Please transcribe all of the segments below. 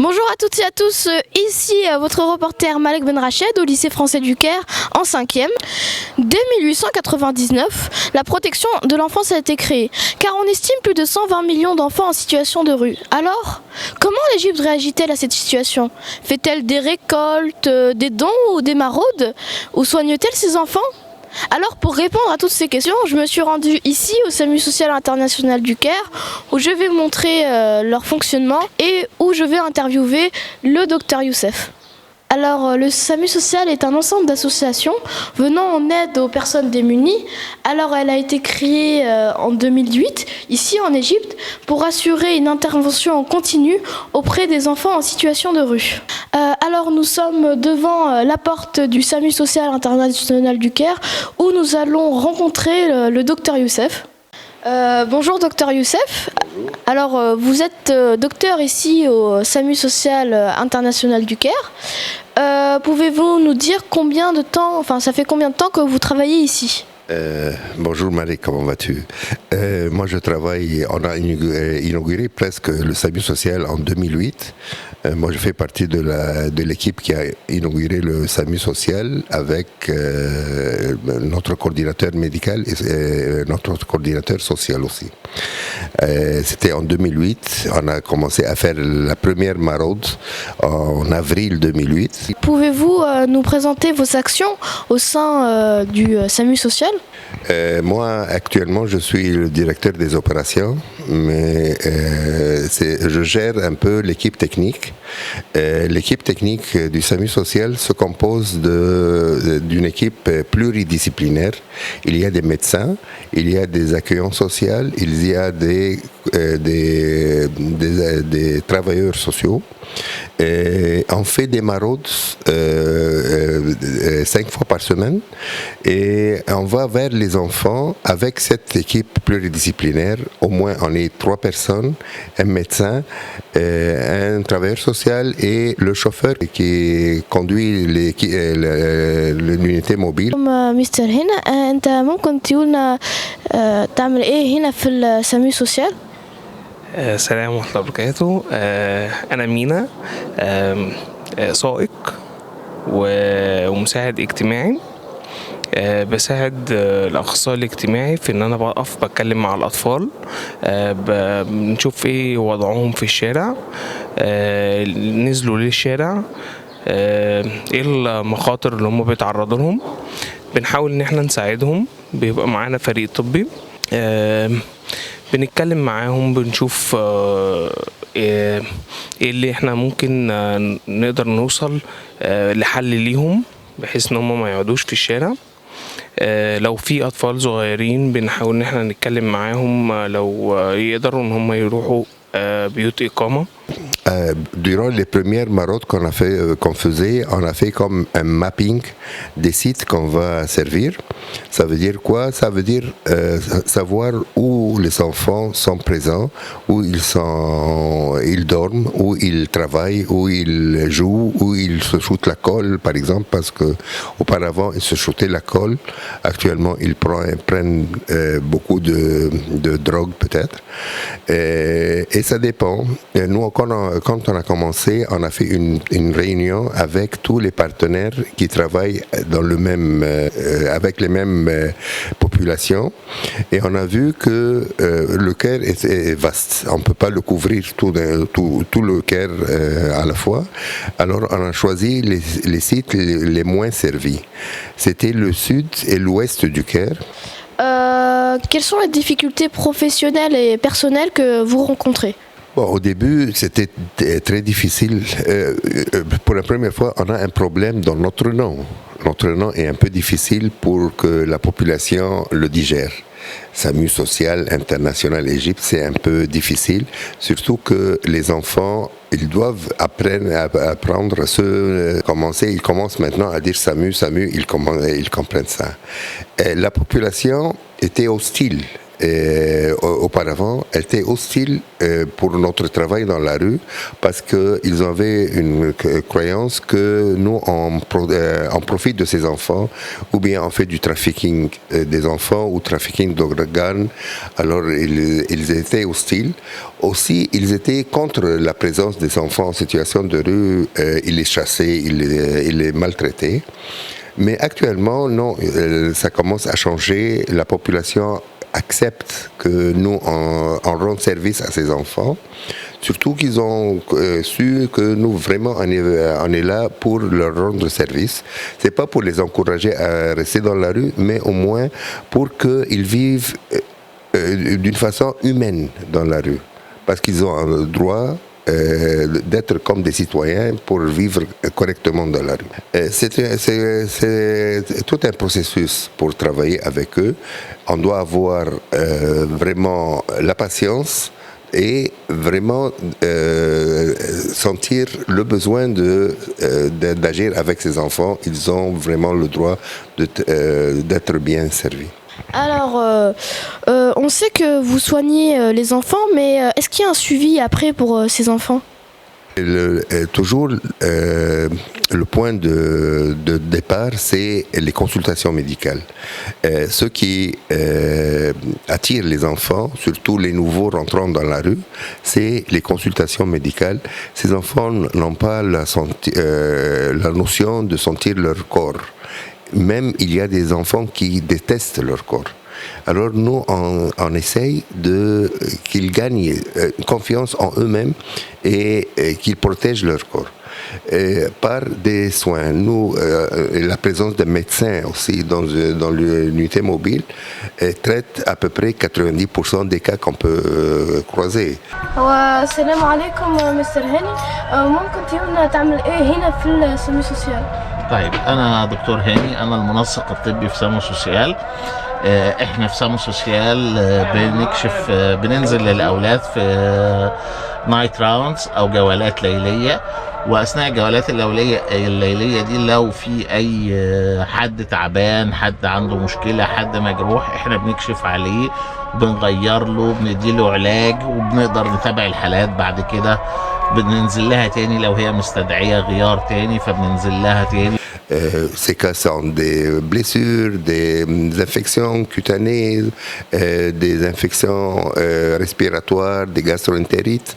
Bonjour à toutes et à tous, ici votre reporter Malek Ben Rached au lycée français du Caire en 5e. Dès 1899, la protection de l'enfance a été créée, car on estime plus de 120 millions d'enfants en situation de rue. Alors, comment l'Égypte réagit-elle à cette situation? Fait-elle des récoltes, des dons ou des maraudes? Ou soigne-t-elle ses enfants? Alors pour répondre à toutes ces questions, je me suis rendue ici au SAMU social international du Caire où je vais montrer leur fonctionnement et où je vais interviewer le docteur Youssef. Alors le SAMU social est un ensemble d'associations venant en aide aux personnes démunies. Alors elle a été créée en 2008 ici en Égypte pour assurer une intervention en continu auprès des enfants en situation de rue. Alors nous sommes devant la porte du SAMU social international du Caire où nous allons rencontrer le docteur Youssef. Bonjour docteur Youssef. Alors vous êtes docteur ici au SAMU social international du Caire. Pouvez-vous nous dire ça fait combien de temps que vous travaillez ici? Bonjour Marie, comment vas-tu? Moi je travaille, on a inauguré presque le SAMU social en 2008. Moi je fais partie de l'équipe qui a inauguré le SAMU social avec notre coordinateur médical et notre coordinateur social aussi. C'était en 2008, on a commencé à faire la première maraude en avril 2008. Pouvez-vous nous présenter vos actions au sein du SAMU social? Moi, actuellement, je suis le directeur des opérations, mais je gère un peu l'équipe technique. L'équipe technique du SAMU social se compose d'une équipe pluridisciplinaire. Il y a des médecins, il y a des accueillants sociaux, il y a des travailleurs sociaux. Et on fait des maraudes 5 fois par semaine et on va vers les enfants avec cette équipe pluridisciplinaire. Au moins on est 3 personnes, un médecin, un travailleur social et le chauffeur qui conduit l'unité mobile. مستر هنا انت ممكن تقولنا تعمل ايه هنا في السامي سوسيال؟ السلام ورحمة الله وبركاته. أنا مينا، سائق ومساعد اجتماعي. بساعد الأخصائي الاجتماعي في إن أنا بقف بتكلم مع الأطفال، بنشوف إيه وضعهم في الشارع، نزلوا ليه الشارع، إيه المخاطر اللي هم بيتعرضوا لهم، بنحاول إن إحنا نساعدهم. بيبقى معانا فريق طبي، بنتكلم معاهم، بنشوف ايه اللي احنا ممكن نقدر نوصل لحل ليهم بحيث ان هم ما يقعدوش في الشارع. لو في اطفال صغيرين بنحاول ان احنا نتكلم معاهم لو يقدروا ان هم يروحوا بيوت اقامه. Durant les premières maraudes qu'on faisait, on a fait comme un mapping des sites qu'on va servir. Ça veut dire quoi? Ça veut dire savoir où les enfants sont présents, où ils dorment, où ils travaillent, où ils jouent, où ils se shootent la colle, par exemple, parce que auparavant ils se shootaient la colle. Actuellement, ils prennent beaucoup de drogue peut-être. Et ça dépend. Nous, quand on a commencé, on a fait une réunion avec tous les partenaires qui travaillent avec les mêmes populations et on a vu que le Caire est vaste. On ne peut pas le couvrir tout le Caire à la fois. Alors on a choisi les sites les moins servis. C'était le sud et l'ouest du Caire. Quelles sont les difficultés professionnelles et personnelles que vous rencontrez? Bon, au début, c'était très difficile. Pour la première fois, on a un problème dans notre nom. Notre nom est un peu difficile pour que la population le digère. SAMU social international Égypte, c'est un peu difficile, surtout que les enfants, ils doivent apprendre à commencer. Ils commencent maintenant à dire SAMU, ils comprennent ça. Et la population était hostile auparavant étaient hostiles pour notre travail dans la rue parce qu'ils avaient une croyance que nous on profite de ces enfants ou bien on fait du trafficking des enfants ou trafficking d'organes. Alors ils étaient hostiles. Aussi, ils étaient contre la présence des enfants en situation de rue. Ils les chassaient, ils les maltraitaient. Mais actuellement, non, ça commence à changer. La population accepte que nous on rend service à ces enfants, surtout qu'ils ont su que nous vraiment on est là pour leur rendre service. C'est pas pour les encourager à rester dans la rue, mais au moins pour qu'ils vivent d'une façon humaine dans la rue, parce qu'ils ont un droit d'être comme des citoyens pour vivre correctement dans la rue. C'est tout un processus pour travailler avec eux. On doit avoir vraiment la patience et vraiment sentir le besoin d'agir avec ces enfants. Ils ont vraiment le droit d'être bien servis. Alors, on sait que vous soignez les enfants, mais est-ce qu'il y a un suivi après pour ces enfants ? Toujours, le point de départ, c'est les consultations médicales. Ce qui attire les enfants, surtout les nouveaux rentrants dans la rue, c'est les consultations médicales. Ces enfants n'ont pas la notion de sentir leur corps. Même il y a des enfants qui détestent leur corps. Alors nous, on essaye qu'ils gagnent confiance en eux-mêmes et qu'ils protègent leur corps. Par des soins. Nous, la présence de médecins aussi dans l'unité mobile traite à peu près 90% des cas qu'on peut croiser. السلام عليكم مستر هاني ممكن تقولنا تعمل ايه هنا في السامي سوسيال؟ طيب انا دكتور هاني، انا المنسق الطبي في سامو سوسيال. احنا في سامو سوسيال بنكشف، بننزل للاولاد في نايت راوندز او جولات ليليه، واثناء الجولات الليليه دي لو في اي حد تعبان، حد عنده مشكله، حد مجروح، احنا بنكشف عليه، بنغير له، بنديله علاج، وبنقدر نتابع الحالات بعد كده. بننزل لها تاني لو هي مستدعيه غيار تاني فبننزل لها تاني. Ces cas sont des blessures, des infections cutanées, des infections respiratoires, des gastroentérites.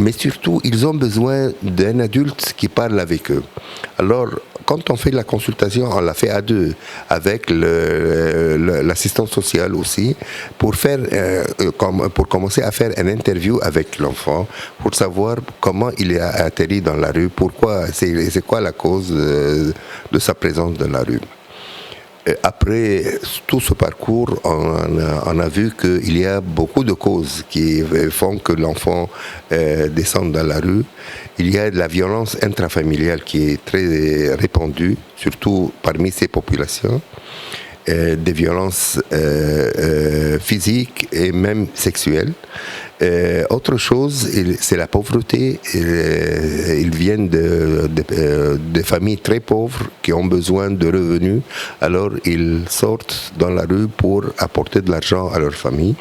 Mais surtout, ils ont besoin d'un adulte qui parle avec eux. Alors, quand on fait la consultation, on la fait à deux, avec l'assistante sociale aussi, pour commencer à faire une interview avec l'enfant, pour savoir comment il a atterri dans la rue, pourquoi, c'est quoi la cause de sa présence dans la rue. Après tout ce parcours, on a vu qu'il y a beaucoup de causes qui font que l'enfant descende dans la rue. Il y a de la violence intrafamiliale qui est très répandue, surtout parmi ces populations. Des violences physiques et même sexuelles. Autre chose, c'est la pauvreté. Ils viennent de familles très pauvres qui ont besoin de revenus. Alors ils sortent dans la rue pour apporter de l'argent à leur famille.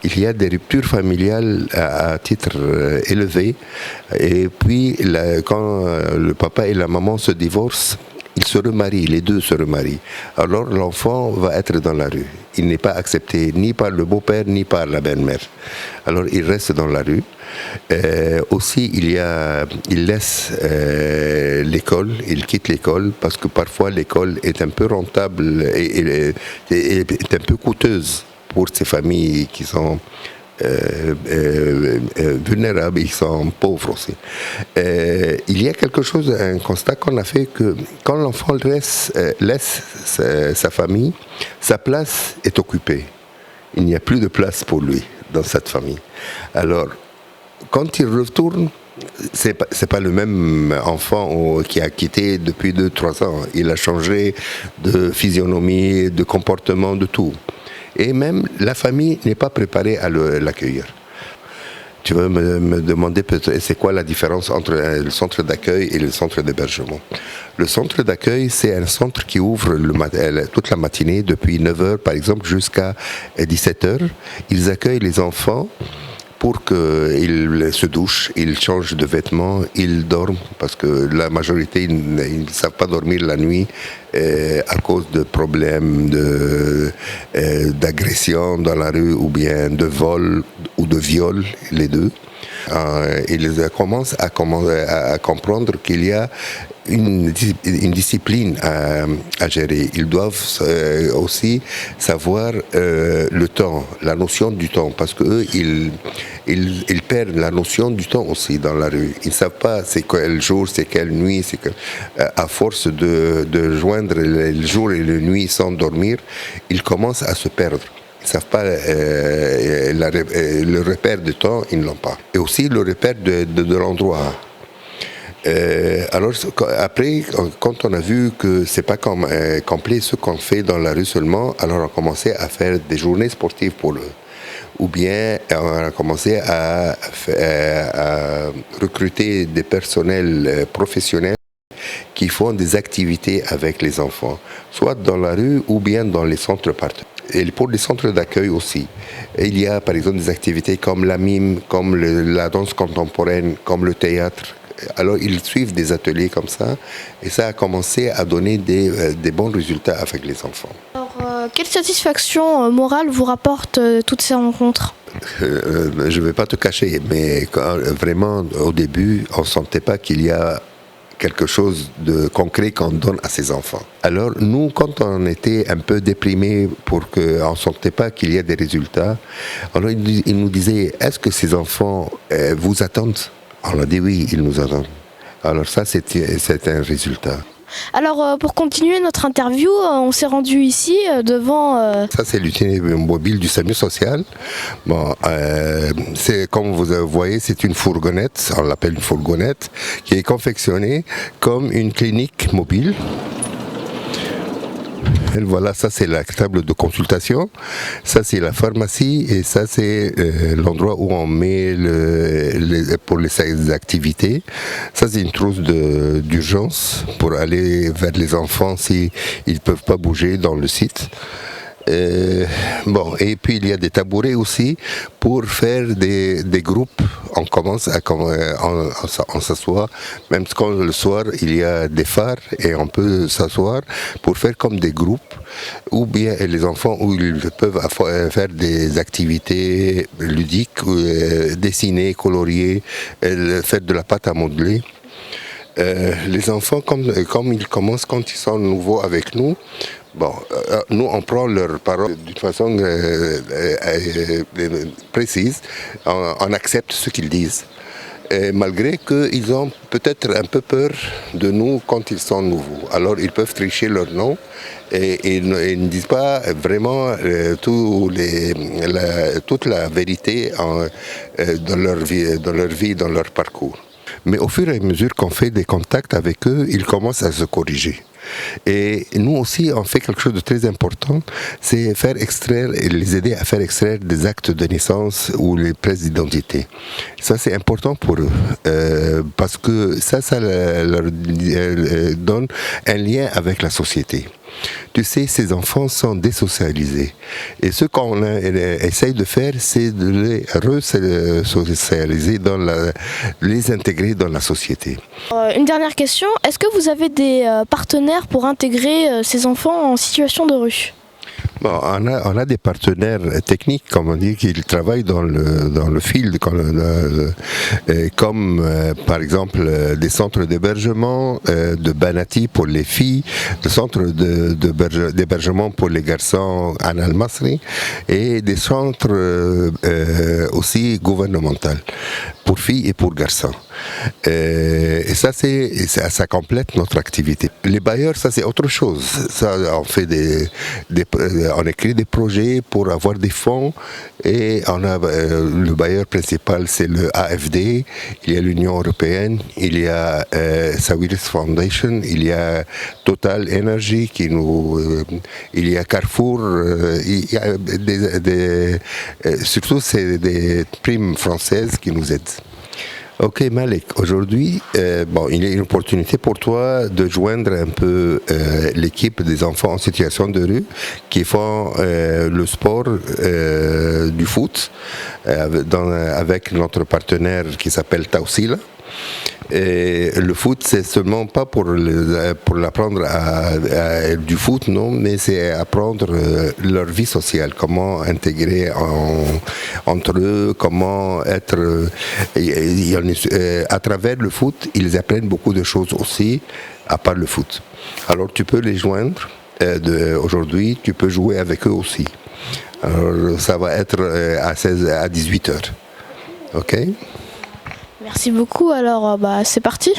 Il y a des ruptures familiales à titre élevé. Et puis, quand le papa et la maman se divorcent, ils se remarient, les deux se remarient. Alors l'enfant va être dans la rue. Il n'est pas accepté ni par le beau-père ni par la belle-mère. Alors il reste dans la rue. Aussi, il laisse l'école, il quitte l'école parce que parfois l'école est un peu rentable et est un peu coûteuse pour ces familles qui sont vulnérables, ils sont pauvres aussi. Il y a quelque chose, un constat qu'on a fait, que quand l'enfant laisse sa famille, sa place est occupée. Il n'y a plus de place pour lui dans cette famille. Alors, quand il retourne, c'est pas le même enfant qui a quitté depuis 2-3 ans. Il a changé de physionomie, de comportement, de tout. Et même la famille n'est pas préparée à l'accueillir. Tu vas me demander peut-être c'est quoi la différence entre le centre d'accueil et le centre d'hébergement. Le centre d'accueil, c'est un centre qui ouvre toute la matinée, depuis 9h par exemple jusqu'à 17h. Ils accueillent les enfants pour qu'ils se douchent, ils changent de vêtements, ils dorment, parce que la majorité, ils ne savent pas dormir la nuit à cause de problèmes d'agression dans la rue, ou bien de vol ou de viol, les deux. Ils commencent à comprendre qu'il y a une discipline à gérer. Ils doivent aussi savoir le temps, la notion du temps, parce qu'eux, ils perdent la notion du temps aussi dans la rue. Ils ne savent pas c'est quel jour, c'est quelle nuit. À force de joindre le jour et la nuit sans dormir, ils commencent à se perdre. Ils ne savent pas le repère de temps, ils ne l'ont pas. Et aussi le repère de l'endroit. Alors après, quand on a vu que c'est pas complet ce qu'on fait dans la rue seulement, alors on a commencé à faire des journées sportives pour eux. Ou bien on a commencé à recruter des personnels professionnels qui font des activités avec les enfants, soit dans la rue ou bien dans les centres partenaires. Et pour les centres d'accueil aussi, il y a par exemple des activités comme la mime, comme la danse contemporaine, comme le théâtre. Alors ils suivent des ateliers comme ça, et ça a commencé à donner des bons résultats avec les enfants. Alors, quelle satisfaction morale vous rapportent toutes ces rencontres ? Je ne vais pas te cacher, mais vraiment au début, on ne sentait pas qu'il y a quelque chose de concret qu'on donne à ses enfants. Alors nous, quand on était un peu déprimés pour qu'on ne sentait pas qu'il y a des résultats, alors ils nous disaient, est-ce que ces enfants vous attendent ? On a dit oui, ils nous attendent. Alors ça, c'est un résultat. Alors, pour continuer notre interview, on s'est rendu ici devant... Ça, c'est l'unité mobile du SAMU social. Bon, comme vous voyez, c'est une fourgonnette, on l'appelle une fourgonnette, qui est confectionnée comme une clinique mobile. Et voilà, ça c'est la table de consultation, ça c'est la pharmacie, et ça c'est l'endroit où on met pour les activités. Ça c'est une trousse d'urgence pour aller vers les enfants s'ils ne peuvent pas bouger dans le site. Bon, et puis il y a des tabourets aussi pour faire des groupes. On commence on s'assoit, même quand le soir il y a des phares et on peut s'asseoir pour faire comme des groupes, ou bien les enfants où ils peuvent faire des activités ludiques, dessiner, colorier, faire de la pâte à modeler. Les enfants, comme ils commencent quand ils sont nouveaux avec nous, bon, nous on prend leurs paroles d'une façon précise, on accepte ce qu'ils disent. Et malgré qu'ils ont peut-être un peu peur de nous quand ils sont nouveaux. Alors ils peuvent tricher leur nom et ils ne disent pas vraiment toute la vérité dans leur vie, dans leur parcours. Mais au fur et à mesure qu'on fait des contacts avec eux, ils commencent à se corriger. Et nous aussi, on fait quelque chose de très important, c'est les aider à faire extraire des actes de naissance ou les pièces d'identité. Ça, c'est important pour eux, parce que ça leur donne un lien avec la société. Tu sais, ces enfants sont désocialisés. Et ce qu'on essaye de faire, c'est de les resocialiser, les intégrer dans la société. Une dernière question, est-ce que vous avez des partenaires pour intégrer ces enfants en situation de rue ? Bon, on a des partenaires techniques, comme on dit, qui travaillent dans le field, comme par exemple des centres d'hébergement de Banati pour les filles, des centres d'hébergement pour les garçons en Al-Masri, et des centres aussi gouvernementaux pour filles et pour garçons. Et ça, ça complète notre activité. Les bailleurs, ça c'est autre chose. Ça, on fait on écrit des projets pour avoir des fonds et on a le bailleur principal, c'est le AFD, il y a l'Union européenne, il y a Sawiris Foundation, il y a Total Energy il y a Carrefour, il y a surtout c'est des primes françaises qui nous aident. Ok Malek, aujourd'hui, il y a une opportunité pour toi de joindre un peu l'équipe des enfants en situation de rue qui font le sport du foot avec notre partenaire qui s'appelle Tausila. Et le foot, c'est seulement pas pour l'apprendre du foot, non, mais c'est apprendre leur vie sociale, comment intégrer entre eux, comment être. À travers le foot, ils apprennent beaucoup de choses aussi, à part le foot. Alors tu peux les joindre aujourd'hui, tu peux jouer avec eux aussi. Alors ça va être à 18 heures. Ok? Merci beaucoup, alors c'est parti.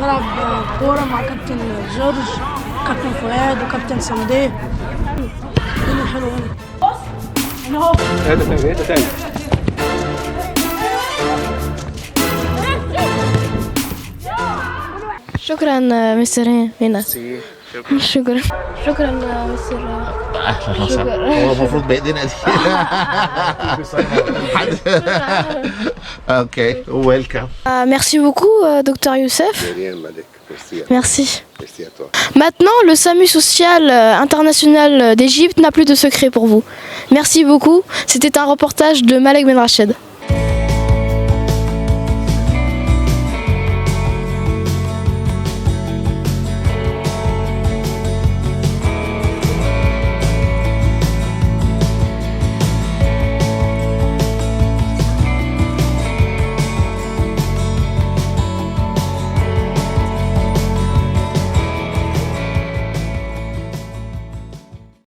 بلعب كورة مع كابتن جورج كابتن فؤاد وكابتن سمديه. الدنيا حلوة هنا. شكرا مستر هنا. شكرا مستر. اهلا وسهلا. هو المفروض بايدينا دي. اوكي ويلكم. Merci beaucoup, docteur Youssef. Merci. Merci à toi. Maintenant, le SAMU social international d'Égypte n'a plus de secret pour vous. Merci beaucoup. C'était un reportage de Malek Ben Rached.